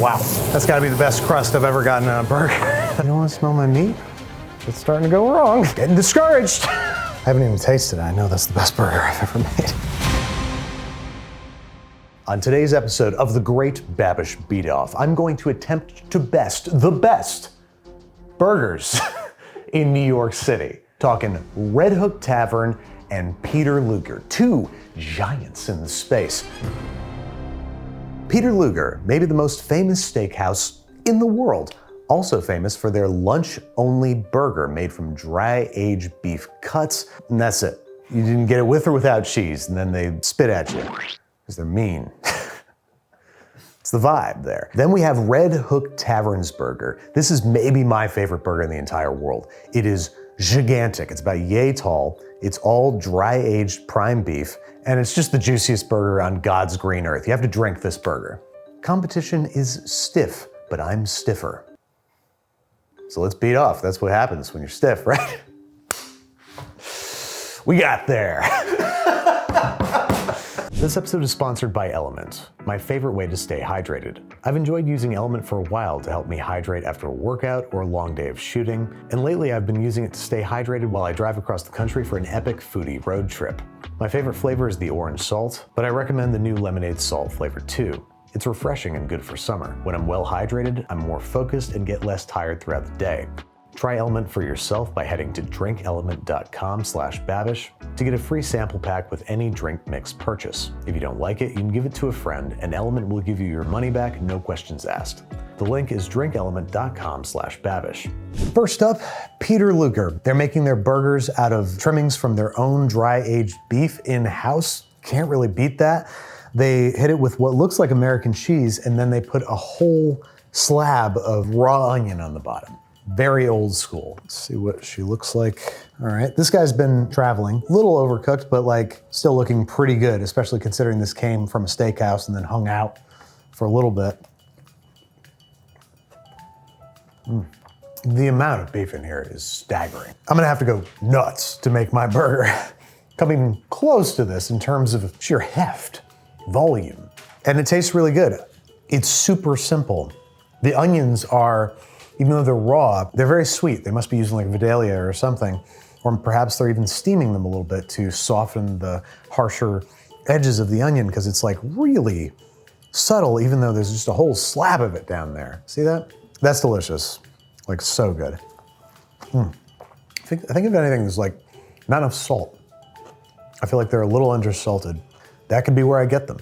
Wow, that's gotta be the best crust I've ever gotten on a burger. You don't wanna smell my meat? It's starting to go wrong. Getting discouraged. I haven't even tasted it. I know that's the best burger I've ever made. On today's episode of the Great Babish Beat Off, I'm going to attempt to best the best burgers in New York City. Talking Red Hook Tavern and Peter Luger, two giants in the space. Peter Luger, maybe the most famous steakhouse in the world, also famous for their lunch-only burger made from dry-aged beef cuts, and that's it. You didn't get it with or without cheese, and then they spit at you, because they're mean. It's the vibe there. Then we have Red Hook Tavern's burger. This is maybe my favorite burger in the entire world. It is gigantic. It's about yay tall. It's all dry-aged prime beef, and it's just the juiciest burger on God's green earth. You have to drink this burger. Competition is stiff, but I'm stiffer. So let's beat off. That's what happens when you're stiff, right? We got there. This episode is sponsored by Element, my favorite way to stay hydrated. I've enjoyed using Element for a while to help me hydrate after a workout or a long day of shooting, and lately I've been using it to stay hydrated while I drive across the country for an epic foodie road trip. My favorite flavor is the orange salt, but I recommend the new lemonade salt flavor too. It's refreshing and good for summer. When I'm well hydrated, I'm more focused and get less tired throughout the day. Try Element for yourself by heading to drinkelement.com/babish to get a free sample pack with any drink mix purchase. If you don't like it, you can give it to a friend, and Element will give you your money back, no questions asked. The link is drinkelement.com/babish. First up, Peter Luger. They're making their burgers out of trimmings from their own dry-aged beef in-house. Can't really beat that. They hit it with what looks like American cheese, and then they put a whole slab of raw onion on the bottom. Very old school. Let's see what she looks like. All right, this guy's been traveling. A little overcooked, but like still looking pretty good, especially considering this came from a steakhouse and then hung out for a little bit. The amount of beef in here is staggering. I'm gonna have to go nuts to make my burger come even close to this in terms of sheer heft, volume. And it tastes really good. It's super simple. The onions are, even though they're raw, they're very sweet. They must be using like Vidalia or something, or perhaps they're even steaming them a little bit to soften the harsher edges of the onion, because it's like really subtle, even though there's just a whole slab of it down there. See that? That's delicious. Like so good. I think if anything, there's like not enough salt. I feel like they're a little undersalted. That could be where I get them.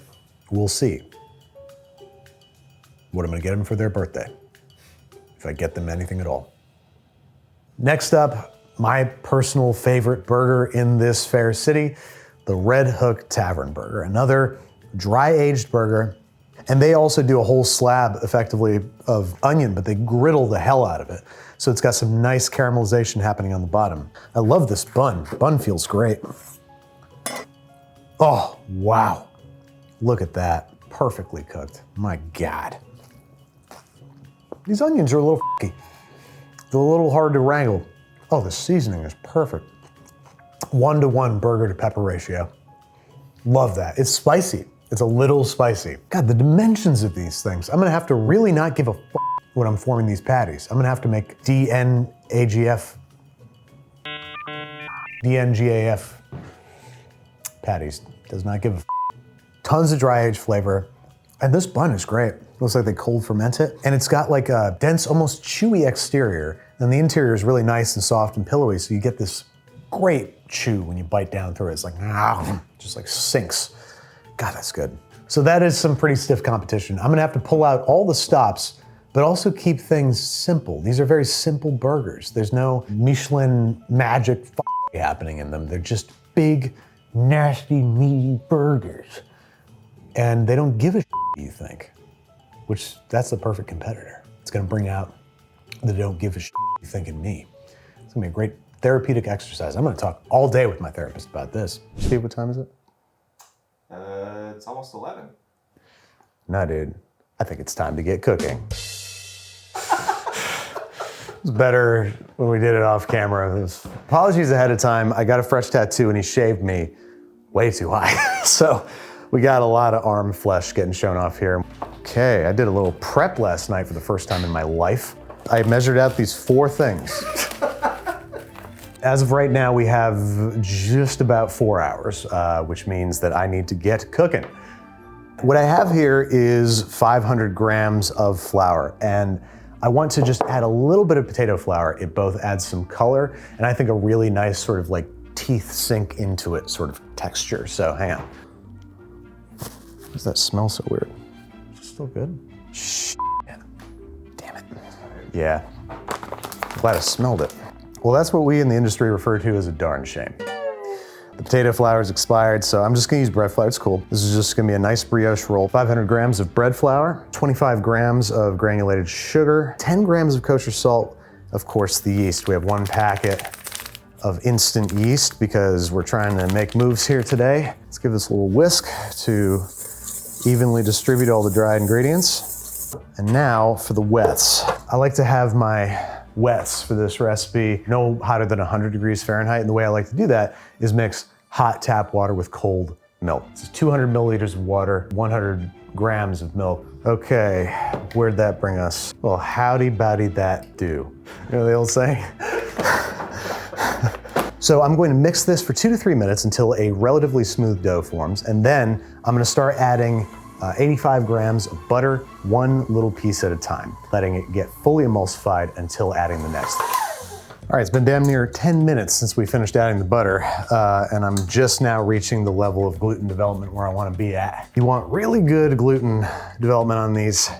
We'll see. What I'm gonna get them for their birthday, if I get them anything at all. Next up, my personal favorite burger in this fair city, the Red Hook Tavern burger. Another dry-aged burger. And they also do a whole slab, effectively, of onion, but they griddle the hell out of it. So it's got some nice caramelization happening on the bottom. I love this bun. The bun feels great. Oh, wow. Look at that. Perfectly cooked. My God. These onions are a little f***y. They're a little hard to wrangle. Oh, the seasoning is perfect. 1-to-1 burger to pepper ratio. Love that. It's spicy. It's a little spicy. God, the dimensions of these things. I'm gonna have to really not give a f*** when I'm forming these patties. I'm gonna have to make DNGAF patties. Does not give a f***. Tons of dry aged flavor. And this bun is great. Looks like they cold ferment it. And it's got like a dense, almost chewy exterior. And the interior is really nice and soft and pillowy. So you get this great chew when you bite down through it. It's like, just like sinks. God, that's good. So that is some pretty stiff competition. I'm gonna have to pull out all the stops, but also keep things simple. These are very simple burgers. There's no Michelin magic happening in them. They're just big, nasty, meaty burgers. And they don't give a you think, which that's the perfect competitor. It's gonna bring out the don't give a you think in me. It's gonna be a great therapeutic exercise. I'm gonna talk all day with my therapist about this. Steve, what time is it? It's almost 11. No, dude. I think it's time to get cooking. It was better when we did it off camera. Apologies ahead of time. I got a fresh tattoo and he shaved me way too high. So we got a lot of arm flesh getting shown off here. Okay, I did a little prep last night for the first time in my life. I measured out these 4 things. As of right now, we have just about 4 hours, which means that I need to get cooking. What I have here is 500 grams of flour, and I want to just add a little bit of potato flour. It both adds some color, and I think a really nice sort of like teeth sink into it sort of texture. So hang on. Why does that smell so weird? Is it still good? Shh. Damn it. Yeah. Glad I smelled it. Well, that's what we in the industry refer to as a darn shame. The potato flour is expired, so I'm just gonna use bread flour, it's cool. This is just gonna be a nice brioche roll. 500 grams of bread flour, 25 grams of granulated sugar, 10 grams of kosher salt, of course the yeast. We have 1 packet of instant yeast because we're trying to make moves here today. Let's give this a little whisk to evenly distribute all the dry ingredients. And now for the wets. I like to have my wets for this recipe no hotter than 100 degrees Fahrenheit. And the way I like to do that is mix hot tap water with cold milk. This is 200 milliliters of water, 100 grams of milk. Okay, where'd that bring us? Well, howdy bowdy that do. You know the old saying? So I'm going to mix this for 2 to 3 minutes until a relatively smooth dough forms. And then I'm gonna start adding 85 grams of butter, 1 little piece at a time, letting it get fully emulsified until adding the next. All right, it's been damn near 10 minutes since we finished adding the butter, and I'm just now reaching the level of gluten development where I want to be at. You want really good gluten development on these,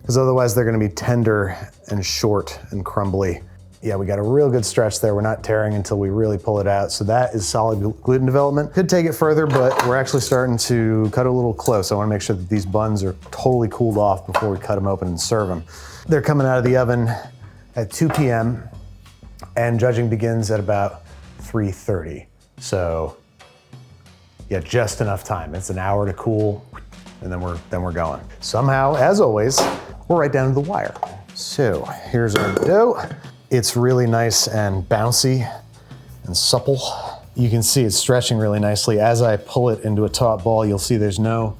because otherwise they're gonna be tender and short and crumbly. Yeah, we got a real good stretch there. We're not tearing until we really pull it out. So that is solid gluten development. Could take it further, but we're actually starting to cut a little close. I wanna make sure that these buns are totally cooled off before we cut them open and serve them. They're coming out of the oven at 2 p.m. and judging begins at about 3:30. So yeah, just enough time. It's an hour to cool, and then we're going. Somehow, as always, we're right down to the wire. So here's our dough. It's really nice and bouncy and supple. You can see it's stretching really nicely. As I pull it into a taut ball, you'll see there's no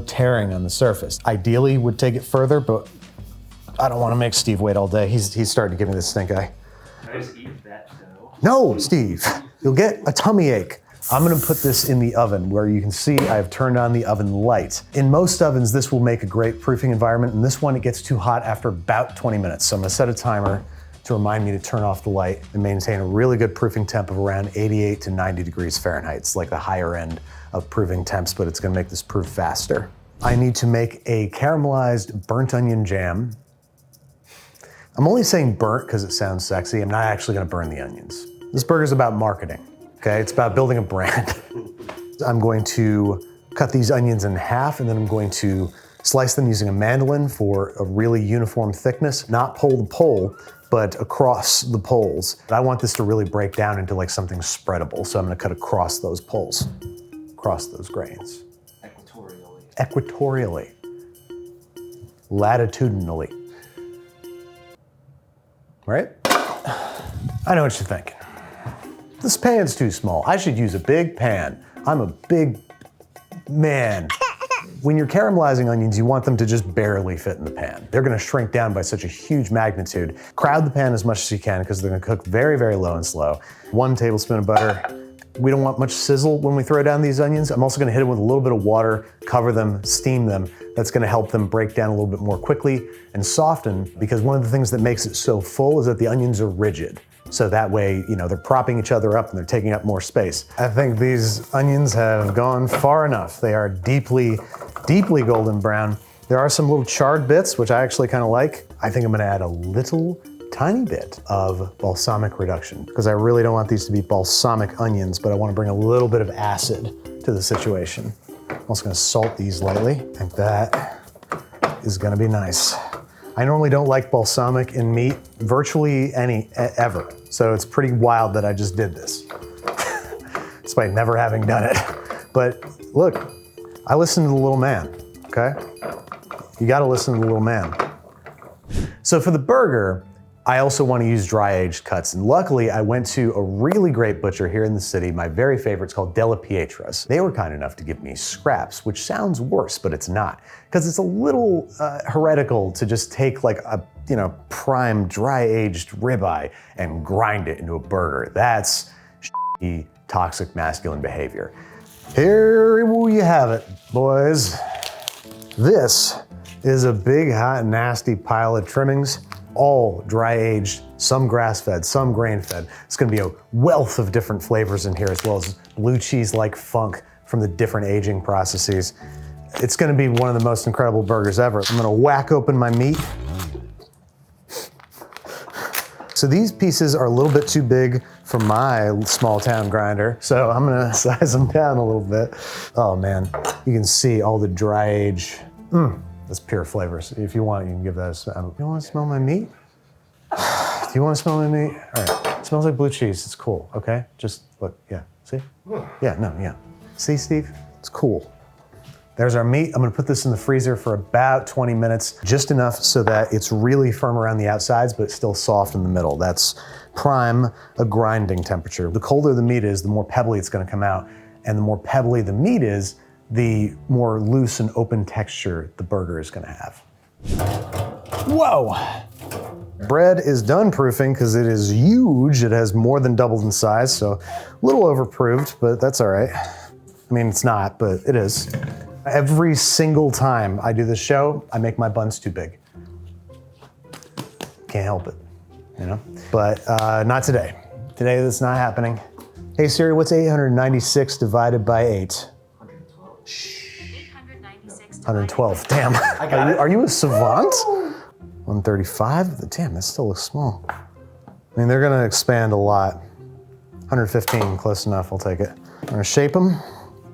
tearing on the surface. Ideally would take it further, but I don't want to make Steve wait all day. He's starting to give me this stink eye. Can I just eat that dough? No, Steve, you'll get a tummy ache. I'm gonna put this in the oven where you can see I've turned on the oven light. In most ovens, this will make a great proofing environment. In this one, it gets too hot after about 20 minutes. So I'm gonna set a timer to remind me to turn off the light and maintain a really good proofing temp of around 88 to 90 degrees Fahrenheit. It's like the higher end of proofing temps, but it's gonna make this proof faster. I need to make a caramelized burnt onion jam. I'm only saying burnt because it sounds sexy. I'm not actually gonna burn the onions. This burger's about marketing, okay? It's about building a brand. I'm going to cut these onions in half, and then I'm going to slice them using a mandolin for a really uniform thickness, not pole to pole, but across the poles. I want this to really break down into like something spreadable, so I'm gonna cut across those poles, across those grains. Equatorially. Equatorially. Latitudinally. Right? I know what you're thinking. This pan's too small. I should use a big pan. I'm a big man. When you're caramelizing onions, you want them to just barely fit in the pan. They're gonna shrink down by such a huge magnitude. Crowd the pan as much as you can because they're gonna cook very, very low and slow. 1 tablespoon of butter. We don't want much sizzle when we throw down these onions. I'm also gonna hit them with a little bit of water, cover them, steam them. That's gonna help them break down a little bit more quickly and soften, because one of the things that makes it so full is that the onions are rigid. So that way, you know, they're propping each other up and they're taking up more space. I think these onions have gone far enough. They are deeply, deeply golden brown. There are some little charred bits, which I actually kind of like. I think I'm gonna add a little tiny bit of balsamic reduction, because I really don't want these to be balsamic onions, but I want to bring a little bit of acid to the situation. I'm also gonna salt these lightly. I think that is gonna be nice. I normally don't like balsamic in meat, virtually ever. So it's pretty wild that I just did this, despite never having done it. But look, I listen to the little man, okay? You gotta listen to the little man. So for the burger, I also want to use dry aged cuts. And luckily I went to a really great butcher here in the city. My very favorite, it's called Della Pietra's. They were kind enough to give me scraps, which sounds worse, but it's not. Because it's a little heretical to just take like a, prime dry aged ribeye and grind it into a burger. That's toxic masculine behavior. Here you have it, boys. This is a big, hot, nasty pile of trimmings, all dry aged, some grass fed, some grain fed. It's gonna be a wealth of different flavors in here, as well as blue cheese like funk from the different aging processes. It's gonna be one of the most incredible burgers ever. I'm gonna whack open my meat. So these pieces are a little bit too big for my small town grinder, so I'm gonna size them down a little bit. Oh man, you can see all the dry age. That's pure flavors. If you want, you can give that a smell. You wanna smell my meat? Do you wanna smell my meat? All right, it smells like blue cheese, it's cool, okay? Just look, yeah, see? Yeah, no, yeah. See, Steve? It's cool. There's our meat. I'm gonna put this in the freezer for about 20 minutes, just enough so that it's really firm around the outsides, but still soft in the middle. That's prime, a grinding temperature. The colder the meat is, the more pebbly it's gonna come out. And the more pebbly the meat is, the more loose and open texture the burger is gonna have. Whoa! Bread is done proofing because it is huge. It has more than doubled in size, so a little overproofed, but that's all right. I mean, it's not, but it is. Every single time I do this show, I make my buns too big. Can't help it, But not today. Today, that's not happening. Hey Siri, what's 896 divided by 8? 112. Shh. 896 112, damn. I got it. Are you a savant? 135, damn, that still looks small. I mean, they're gonna expand a lot. 115, close enough, I'll take it. I'm gonna shape them.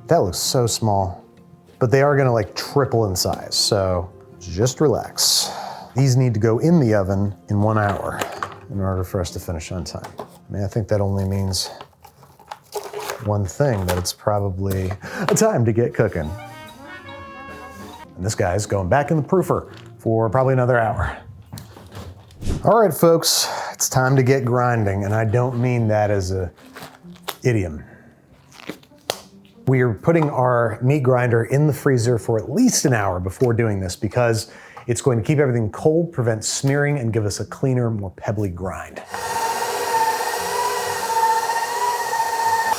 That looks so small. But they are gonna like triple in size, so just relax. These need to go in the oven in 1 hour in order for us to finish on time. I mean, I think that only means one thing, that it's probably a time to get cooking. And this guy's going back in the proofer for probably another hour. All right, folks, it's time to get grinding, and I don't mean that as a idiom. We are putting our meat grinder in the freezer for at least an hour before doing this because it's going to keep everything cold, prevent smearing, and give us a cleaner, more pebbly grind.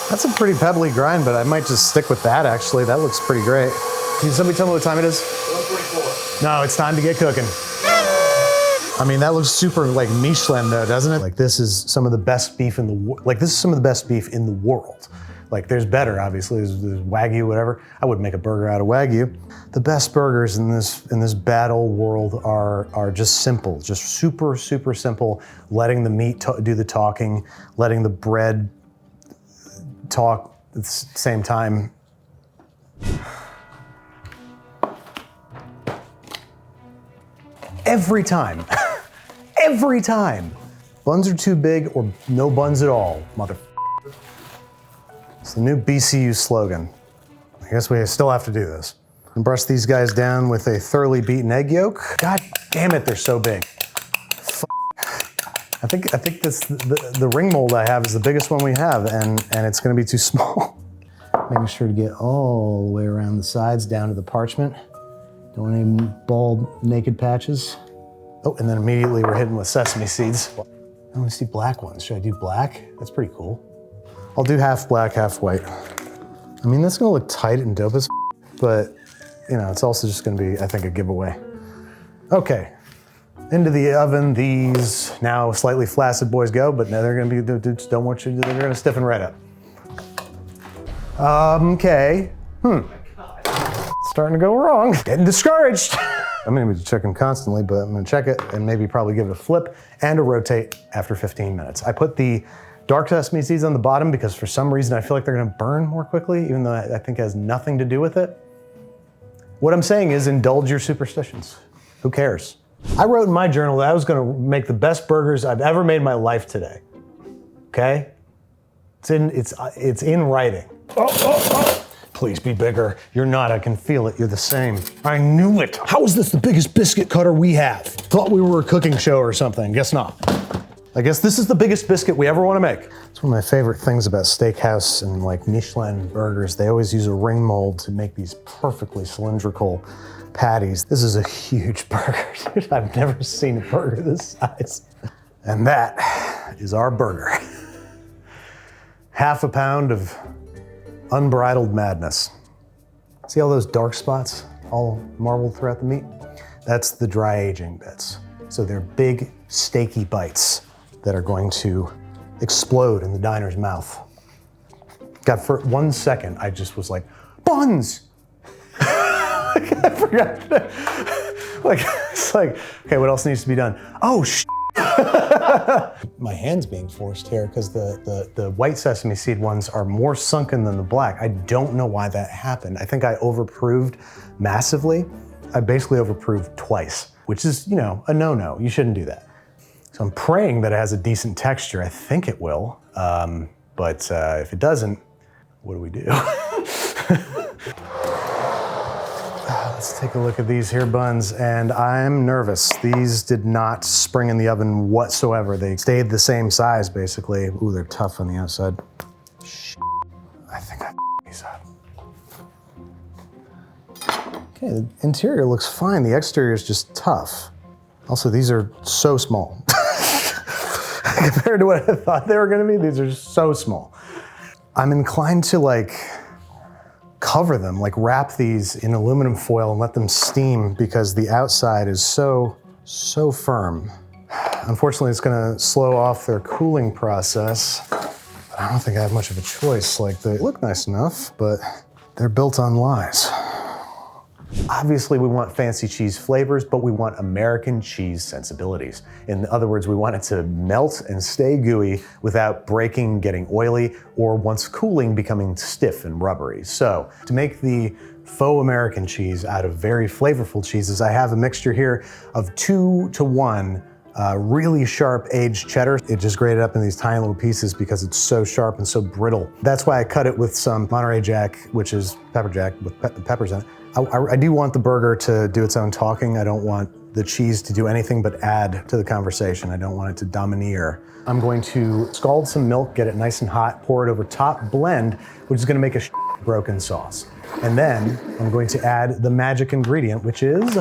That's a pretty pebbly grind, but I might just stick with that actually. That looks pretty great. Can somebody tell me what time it is? 1:24. No, it's time to get cooking. I mean, that looks super like Michelin though, doesn't it? Like this is some of the best beef in the this is some of the best beef in the world. Like there's better, obviously, there's Wagyu, whatever. I wouldn't make a burger out of Wagyu. The best burgers in this bad old world are just simple, just super, super simple. Letting the meat do the talking, letting the bread talk at the same time. Every time, every time. Buns are too big or no buns at all, mother. It's the new BCU slogan. I guess we still have to do this. And brush these guys down with a thoroughly beaten egg yolk. God damn it, they're so big. I think the ring mold I have is the biggest one we have, and it's gonna be too small. Making sure to get all the way around the sides down to the parchment. Don't want any bald, naked patches. Oh, and then immediately we're hitting with sesame seeds. I only see black ones. Should I do black? That's pretty cool. I'll do half black, half white. I mean, that's gonna look tight and dope as but it's also just gonna be, I think, a giveaway. Okay, into the oven, these now slightly flaccid boys go, but now they're gonna be, just don't want you, they're gonna stiffen right up. Okay, starting to go wrong. Getting discouraged. I'm gonna be checking constantly, but I'm gonna check it and maybe probably give it a flip and a rotate after 15 minutes. I put the dark sesame seeds on the bottom because for some reason I feel like they're gonna burn more quickly, even though I think it has nothing to do with it. What I'm saying is indulge your superstitions. Who cares? I wrote in my journal that I was gonna make the best burgers I've ever made in my life today. Okay? It's in writing. Oh. Please be bigger. You're not, I can feel it, you're the same. I knew it. How is this the biggest biscuit cutter we have? Thought we were a cooking show or something, guess not. I guess this is the biggest biscuit we ever want to make. It's one of my favorite things about steakhouse and like Michelin burgers. They always use a ring mold to make these perfectly cylindrical patties. This is a huge burger, dude. I've never seen a burger this size. And that is our burger. Half a pound of unbridled madness. See all those dark spots all marbled throughout the meat? That's the dry aging bits. So they're big, steaky bites that are going to explode in the diner's mouth. God, for 1 second, I just was like, buns! I forgot. It's like, okay, what else needs to be done? Oh, My hand's being forced here because the white sesame seed ones are more sunken than the black. I don't know why that happened. I think I overproved massively. I basically overproved twice, which is, you know, a no-no. You shouldn't do that. So I'm praying that it has a decent texture. I think it will, but if it doesn't, what do we do? Let's take a look at these here buns, and I'm nervous. These did not spring in the oven whatsoever. They stayed the same size, basically. Ooh, they're tough on the outside. I think I these up. Okay, the interior looks fine. The exterior is just tough. Also, these are so small. Compared to what I thought they were gonna be, these are so small. I'm inclined to like cover them, like wrap these in aluminum foil and let them steam because the outside is so firm. Unfortunately, it's gonna slow off their cooling process. But I don't think I have much of a choice. Like, they look nice enough, but they're built on lies. Obviously, we want fancy cheese flavors, but we want American cheese sensibilities. In other words, we want it to melt and stay gooey without breaking, getting oily, or once cooling, becoming stiff and rubbery. So, to make the faux American cheese out of very flavorful cheeses, I have a mixture here of 2-to-1 really sharp aged cheddar. It just grated up in these tiny little pieces because it's so sharp and so brittle. That's why I cut it with some Monterey Jack, which is pepper jack with peppers in it. I do want the burger to do its own talking. I don't want the cheese to do anything but add to the conversation. I don't want it to domineer. I'm going to scald some milk, get it nice and hot, pour it over top, blend, which is gonna make a broken sauce. And then I'm going to add the magic ingredient, which is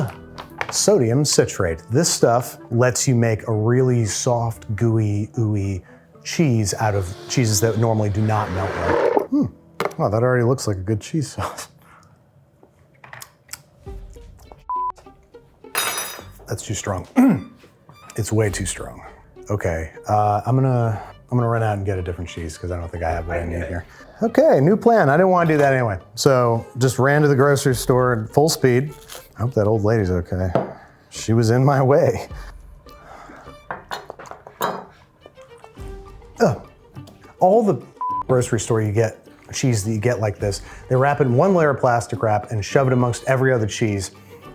sodium citrate. This stuff lets you make a really soft, gooey, ooey cheese out of cheeses that normally do not melt well. Wow, that already looks like a good cheese sauce. That's too strong. It's way too strong. Okay, I'm gonna run out and get a different cheese because I don't think I have what I need here. Okay, new plan. I didn't want to do that anyway. So just ran to the grocery store at full speed. I hope that old lady's okay. She was in my way. All the grocery store you get cheese that you get like this, they wrap it in one layer of plastic wrap and shove it amongst every other cheese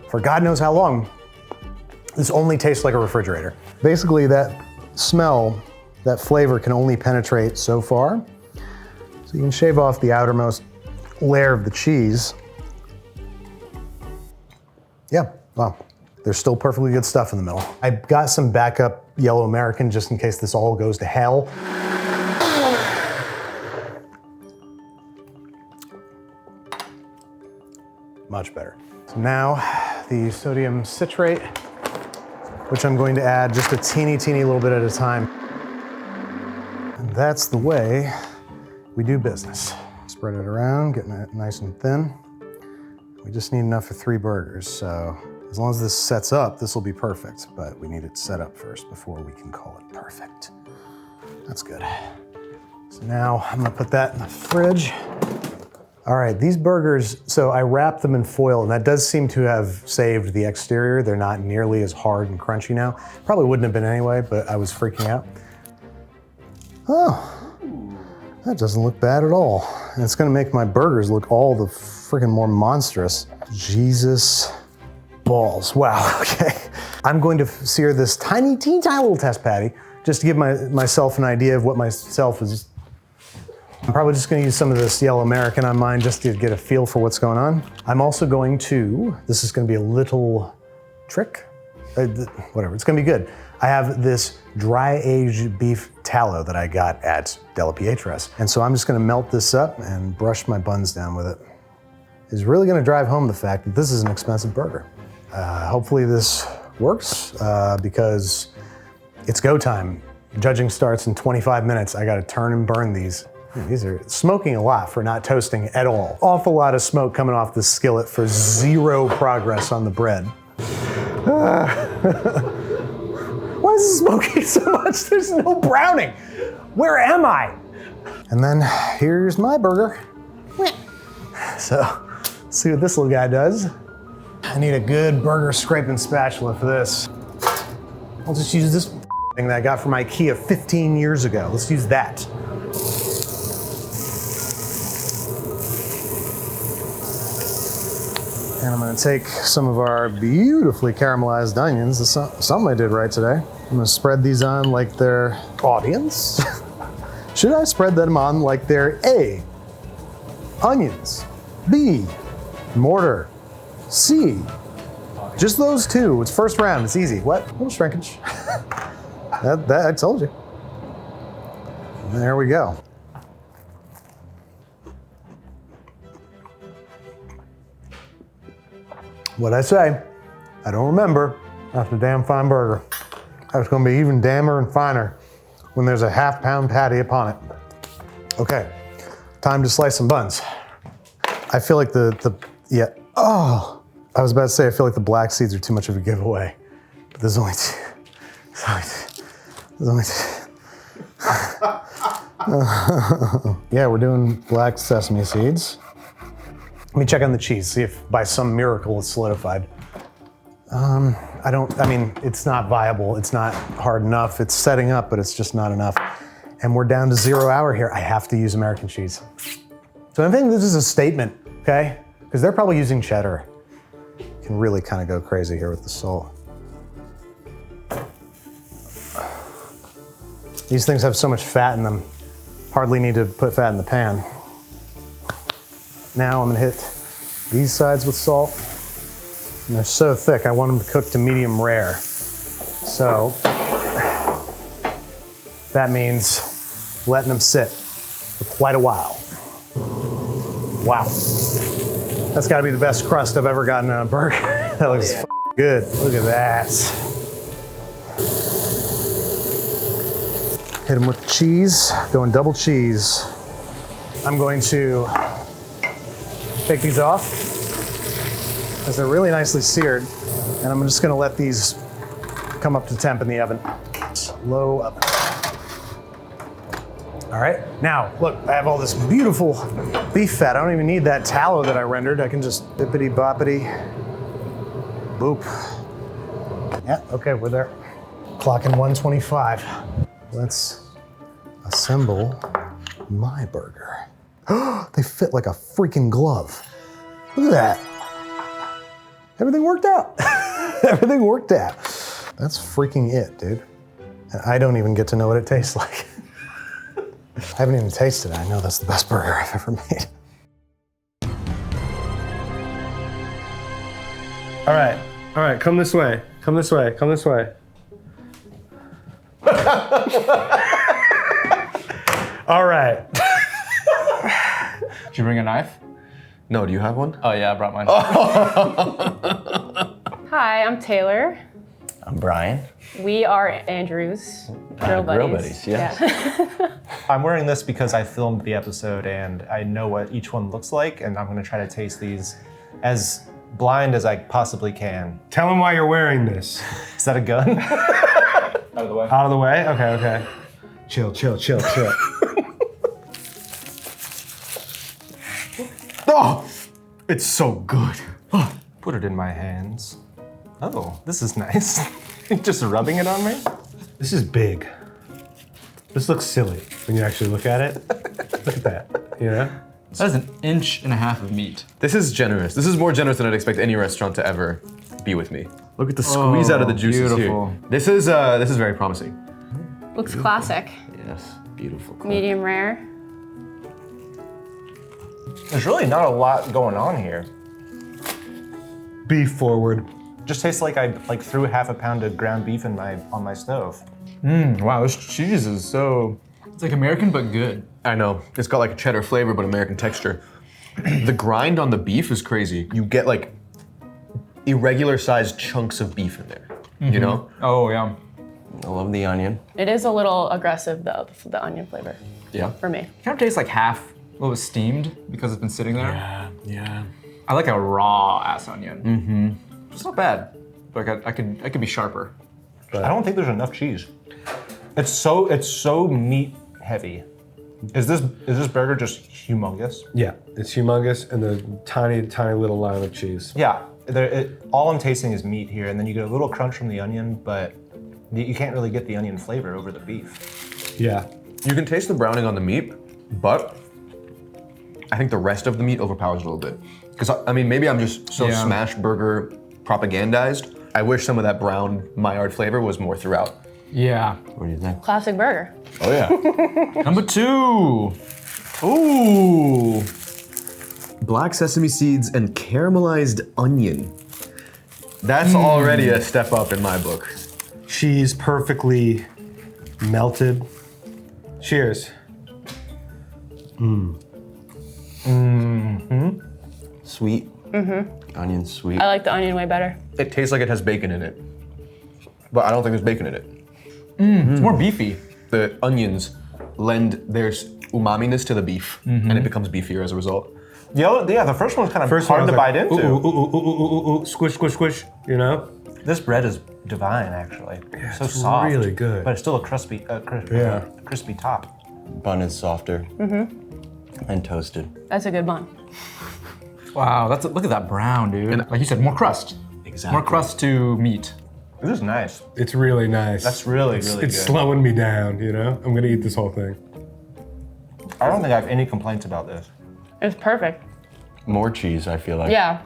for God knows how long. This only tastes like a refrigerator. Basically, that smell, that flavor can only penetrate so far. So you can shave off the outermost layer of the cheese. Yeah, wow. There's still perfectly good stuff in the middle. I got some backup yellow American just in case this all goes to hell. Much better. So now the sodium citrate, which I'm going to add just a teeny little bit at a time. And that's the way we do business. Spread it around, getting it nice and thin. We just need enough for 3 burgers, so as long as this sets up, this will be perfect, but we need it set up first before we can call it perfect. That's good. So now I'm gonna put that in the fridge. All right, these burgers, so I wrapped them in foil, and that does seem to have saved the exterior. They're not nearly as hard and crunchy now. Probably wouldn't have been anyway, but I was freaking out. Oh, that doesn't look bad at all. And it's gonna make my burgers look all the freaking more monstrous. Jesus balls, wow, okay. I'm going to sear this teeny little test patty just to give myself an idea of what myself is. I'm probably just gonna use some of this yellow American on mine just to get a feel for what's going on. I'm also going to, this is gonna be a little trick. Whatever, it's gonna be good. I have this dry aged beef tallow that I got at Della Pietra's. And so I'm just gonna melt this up and brush my buns down with it. It's really gonna drive home the fact that this is an expensive burger. Hopefully this works because it's go time. Judging starts in 25 minutes. I gotta turn and burn these. These are smoking a lot for not toasting at all. Awful lot of smoke coming off this skillet for zero progress on the bread. Why is it smoking so much? There's no browning. Where am I? And then here's my burger. So, let's see what this little guy does. I need a good burger scraping spatula for this. I'll just use this thing that I got from IKEA 15 years ago. Let's use that. And I'm gonna take some of our beautifully caramelized onions. That's something I did right today. I'm gonna spread these on like they're onions. Should I spread them on like they're A, onions, B, mortar, C, just those two. It's first round, it's easy. What? A little shrinkage. that I told you. And there we go. What'd I say? I don't remember. That's a damn fine burger. That's gonna be even damner and finer when there's a half-pound patty upon it. Okay, time to slice some buns. I feel like oh, I was about to say I feel like the black seeds are too much of a giveaway, but there's only two. There's only two. Yeah, we're doing black sesame seeds. Let me check on the cheese, see if by some miracle it's solidified. I mean, it's not viable. It's not hard enough. It's setting up, but it's just not enough. And we're down to 0 hour here. I have to use American cheese. So I think this is a statement, okay? Because they're probably using cheddar. You can really kind of go crazy here with the salt. These things have so much fat in them. Hardly need to put fat in the pan. Now I'm gonna hit these sides with salt. And they're so thick, I want them to cook to medium rare. So that means letting them sit for quite a while. Wow. That's gotta be the best crust I've ever gotten on a burger. That looks good. Look at that. Hit them with the cheese, going double cheese. I'm going to take these off because they're really nicely seared. And I'm just gonna let these come up to temp in the oven. Low oven. All right, now look, I have all this beautiful beef fat. I don't even need that tallow that I rendered. I can just bippity boppity, boop. Yeah, okay, we're there. Clocking 125. Let's assemble my burger. They fit like a freaking glove. Look at that. Everything worked out. Everything worked out. That's freaking it, dude. And I don't even get to know what it tastes like. I haven't even tasted it. I know that's the best burger I've ever made. All right, come this way. Come this way, come this way. All right. Did you bring a knife? No, do you have one? Oh yeah, I brought mine. Hi, I'm Taylor. I'm Brian. We are Andrew's Grill Buddies. Grill Buddies, yes. Yeah. I'm wearing this because I filmed the episode and I know what each one looks like, and I'm gonna try to taste these as blind as I possibly can. Tell him why you're wearing this. Is that a gun? Out of the way. Out of the way? Okay, okay. Chill. Oh, it's so good. Oh, put it in my hands. Oh, this is nice. Just rubbing it on me? This is big. This looks silly when you actually look at it. Look at that, you know? That is 1.5 inches of meat. This is generous. This is more generous than I'd expect any restaurant to ever be with me. Look at the squeeze out of the juices beautiful. here. This is very promising. Looks classic. Yes, beautiful. Medium rare. There's really not a lot going on here. Beef forward. Just tastes like I threw half a pound of ground beef on my stove. Wow, this cheese is so... It's like American, but good. I know. It's got like a cheddar flavor, but American texture. The grind on the beef is crazy. You get like irregular sized chunks of beef in there, you know? Oh, yeah. I love the onion. It is a little aggressive, though, the onion flavor, Yeah. for me. Kind of tastes like half what was steamed because it's been sitting there. Yeah. I like a raw ass onion. It's not bad. Like I could be sharper. I don't think there's enough cheese. It's so meat heavy. Is this burger just humongous? Yeah, it's humongous and the tiny, tiny little line of cheese. Yeah. All I'm tasting is meat here, and then you get a little crunch from the onion, but you can't really get the onion flavor over the beef. Yeah. You can taste the browning on the meat, but I think the rest of the meat overpowers a little bit. Because I mean, maybe I'm just so smash burger propagandized. I wish some of that brown Maillard flavor was more throughout. Yeah. What do you think? Classic burger. Oh yeah. Number 2. Ooh. Black sesame seeds and caramelized onion. That's already a step up in my book. Cheese perfectly melted. Cheers. Sweet. Onion's sweet. I like the onion way better. It tastes like it has bacon in it, but I don't think there's bacon in it. It's more beefy. The onions lend their umami-ness to the beef, and it becomes beefier as a result. The first one's kind of hard to bite into. Ooh, squish, squish, squish, you know? This bread is divine, actually. So it's soft. really good. But it's still a crispy top. Bun is softer and toasted. That's a good bun. Wow, look at that brown, dude. And like you said, more crust. Exactly. More crust to meat. This is nice. It's really nice. That's really It's good. slowing me down, you know? I'm gonna eat this whole thing. I don't think I have any complaints about this. It's perfect. More cheese, I feel like. Yeah.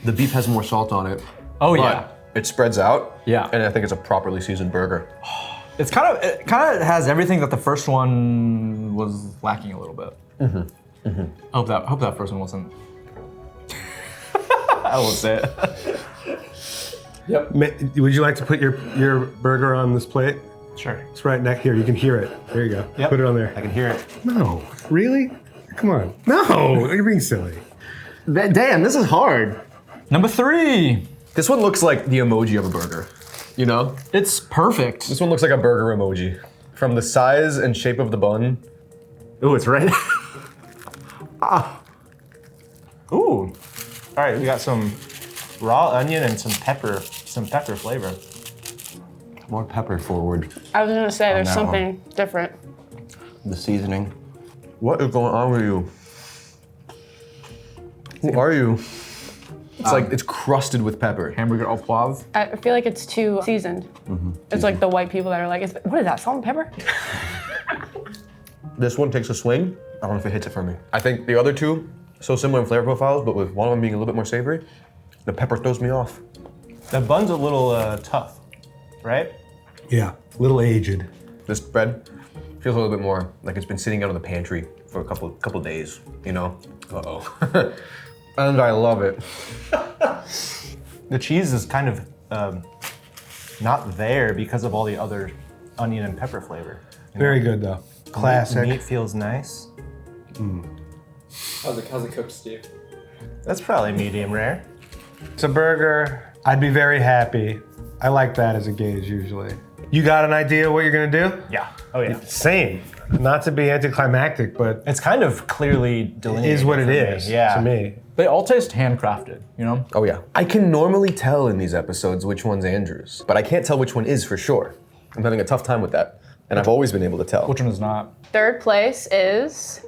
The beef has more salt on it. Oh but yeah. it spreads out. Yeah. And I think it's a properly seasoned burger. It kind of has everything that the first one was lacking a little bit. I hope that first one wasn't. I won't say it. Yep. Would you like to put your burger on this plate? Sure. It's right next here. You can hear it. There you go. Yep. Put it on there. I can hear it. No. Really? Come on. No. You're being silly. Damn, this is hard. Number 3. This one looks like the emoji of a burger, you know? It's perfect. This one looks like a burger emoji. From the size and shape of the bun. Ooh, it's right. Ooh. All right, we got some raw onion and some pepper flavor. More pepper forward. I was gonna say there's that something different. The seasoning. What is going on with you? Who are you? It's like it's crusted with pepper. Hamburger au poivre. I feel like it's too seasoned. It's like the white people that are like, what is that, salt and pepper? This one takes a swing. I don't know if it hits it for me. I think the other two, so similar in flavor profiles, but with one of them being a little bit more savory, the pepper throws me off. The bun's a little tough, right? Yeah. A little aged. This bread feels a little bit more like it's been sitting out in the pantry for a couple days, you know? Uh-oh. And I love it. The cheese is kind of not there because of all the other onion and pepper flavor. You know? Very good though. Classic. Meat feels nice. How's it cooked, Steve? That's probably medium rare. It's a burger. I'd be very happy. I like that as a gauge usually. You got an idea what you're gonna do? Yeah. Oh yeah. Same. Not to be anticlimactic, but It's kind of clearly it delineated. is what it for me. is Yeah. to me. They all taste handcrafted, you know? Oh yeah. I can normally tell in these episodes which one's Andrew's, but I can't tell which one is for sure. I'm having a tough time with that, and I've always been able to tell. Which one is not? Third place is,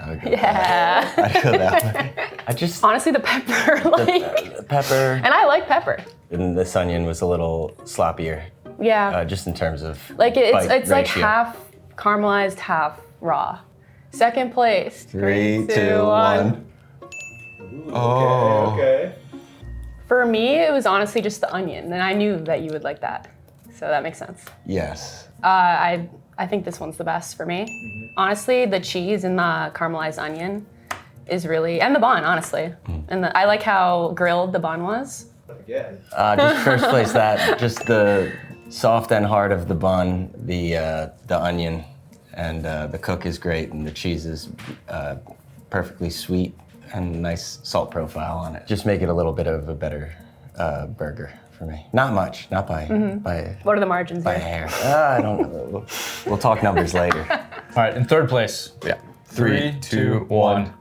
I'd go yeah. I'd go that way. I just, Honestly, the pepper, like, pepper. and I like pepper. And this onion was a little sloppier, Yeah. just in terms of Like it's like ratio. half caramelized, half raw. Second place. 3, 2, 1. Oh. Okay. For me, it was honestly just the onion, and I knew that you would like that, so that makes sense. Yes. I think this one's the best for me. Honestly, the cheese and the caramelized onion is really, and the bun, honestly. And I like how grilled the bun was. Again. Just first place that, just the soft end heart of the bun, the onion, and the cook is great, and the cheese is perfectly sweet and nice salt profile on it. Just make it a little bit of a better burger for me. Not much, not by What are the margins by a here? hair. I don't know. We'll talk numbers later. All right, in third place. Yeah. 3, 2, 1.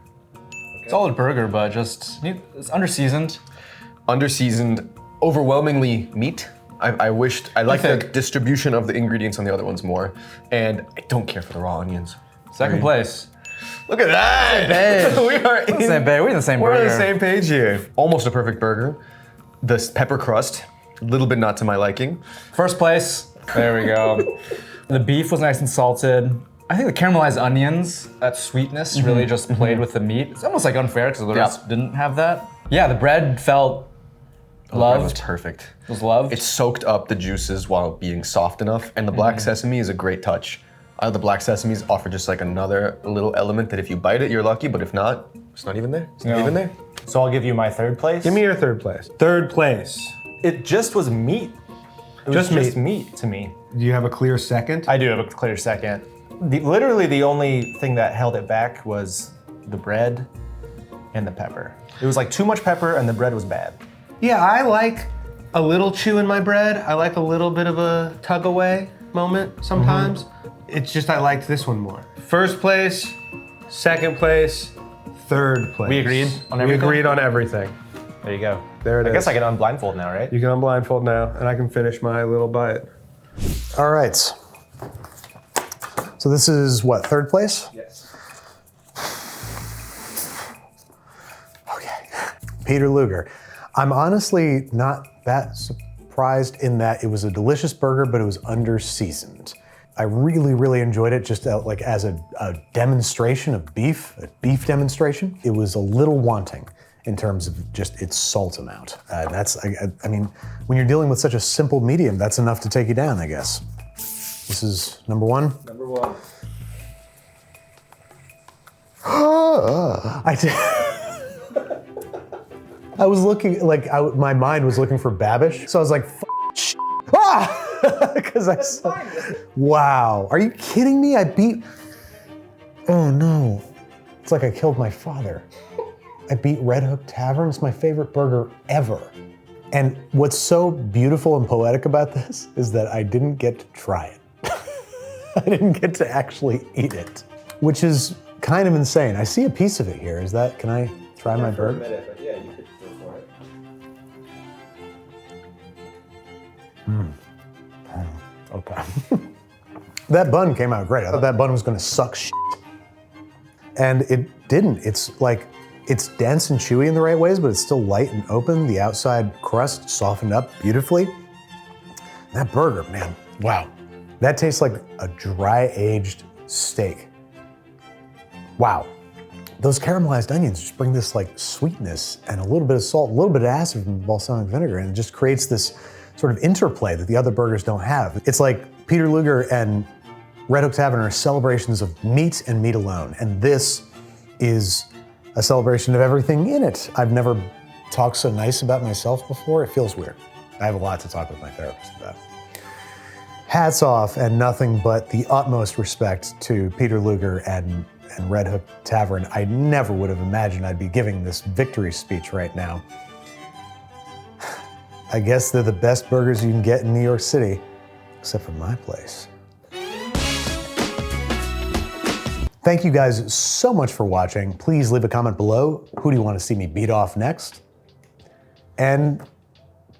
Solid burger, but just it's underseasoned. Underseasoned, overwhelmingly meat. I wished, I like the think? distribution of the ingredients on the other ones more. And I don't care for the raw onions. Second place. Look at that! we are in, Same page. We're in the same we're burger. on the same page here. Almost a perfect burger. The pepper crust, a little bit not to my liking. First place. There we go. The beef was nice and salted. I think the caramelized onions, that sweetness really just played with the meat. It's almost like unfair because the rest didn't have that. Yeah, the bread felt That was loved. perfect. It was loved. It soaked up the juices while being soft enough, and the black sesame is a great touch. The black sesames offer just like another little element that if you bite it, you're lucky, but if not, it's not even there. It's not No. even there. So I'll give you my third place. Give me your third place. Third place. It just was meat. It was Just just meat. meat to me. Do you have a clear second? I do have a clear second. Literally the only thing that held it back was the bread and the pepper. It was like too much pepper and the bread was bad. Yeah, I like a little chew in my bread. I like a little bit of a tug away moment sometimes. It's just I liked this one more. First place, second place, third place. We agreed on everything? We agreed on everything. There you go. There it I is. guess I can unblindfold now, right? You can unblindfold now, and I can finish my little bite. All right. So this is what, third place? Yes. Okay. Peter Luger. I'm honestly not that surprised in that it was a delicious burger, but it was under-seasoned. I really, really enjoyed it just like as a demonstration of beef, a beef demonstration. It was a little wanting in terms of just its salt amount. I mean, when you're dealing with such a simple medium, that's enough to take you down, I guess. This is number one. Number one. I did. I was looking, like, my mind was looking for Babish, so I was like, because I saw, wow, are you kidding me? I beat, oh no, it's like I killed my father. I beat Red Hook Tavern. It's my favorite burger ever. And what's so beautiful and poetic about this is that I didn't get to try it. I didn't get to actually eat it, which is kind of insane. I see a piece of it here. Is that, can I try my burger? But yeah, you could go for it. Okay. That bun came out great. I thought that bun was gonna suck shit. And it didn't. It's like, it's dense and chewy in the right ways, but it's still light and open. The outside crust softened up beautifully. That burger, man, wow. That tastes like a dry aged steak. Wow. Those caramelized onions just bring this like sweetness and a little bit of salt, a little bit of acid from balsamic vinegar, and it just creates this sort of interplay that the other burgers don't have. It's like Peter Luger and Red Hook Tavern are celebrations of meat and meat alone, and this is a celebration of everything in it. I've never talked so nice about myself before. It feels weird. I have a lot to talk with my therapist about. Hats off and nothing but the utmost respect to Peter Luger and Red Hook Tavern. I never would have imagined I'd be giving this victory speech right now. I guess they're the best burgers you can get in New York City, except for my place. Thank you guys so much for watching. Please leave a comment below. Who do you want to see me beat off next? And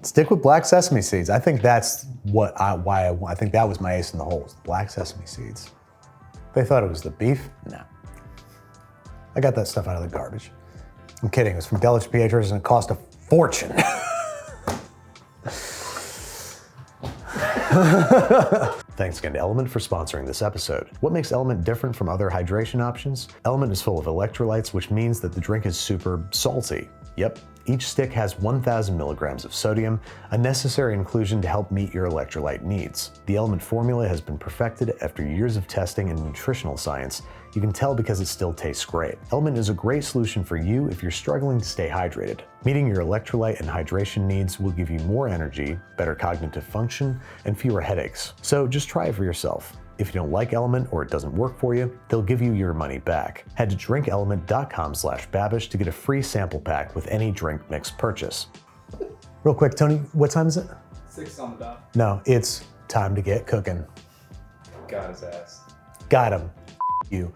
stick with black sesame seeds. I think that's I think that was my ace in the hole, black sesame seeds. They thought it was the beef? No. I got that stuff out of the garbage. I'm kidding, it was from Delich Pietros and it cost a fortune. Thanks again to Element for sponsoring this episode. What makes Element different from other hydration options? Element is full of electrolytes, which means that the drink is super salty. Yep, each stick has 1,000 milligrams of sodium, a necessary inclusion to help meet your electrolyte needs. The Element formula has been perfected after years of testing in nutritional science. You can tell because it still tastes great. Element is a great solution for you if you're struggling to stay hydrated. Meeting your electrolyte and hydration needs will give you more energy, better cognitive function, and fewer headaches. So just try it for yourself. If you don't like Element or it doesn't work for you, they'll give you your money back. Head to drinkelement.com/Babish to get a free sample pack with any drink mix purchase. Real quick, Tony, what time is it? 6 on the dot. No, it's time to get cooking. Got his ass. Got him. You.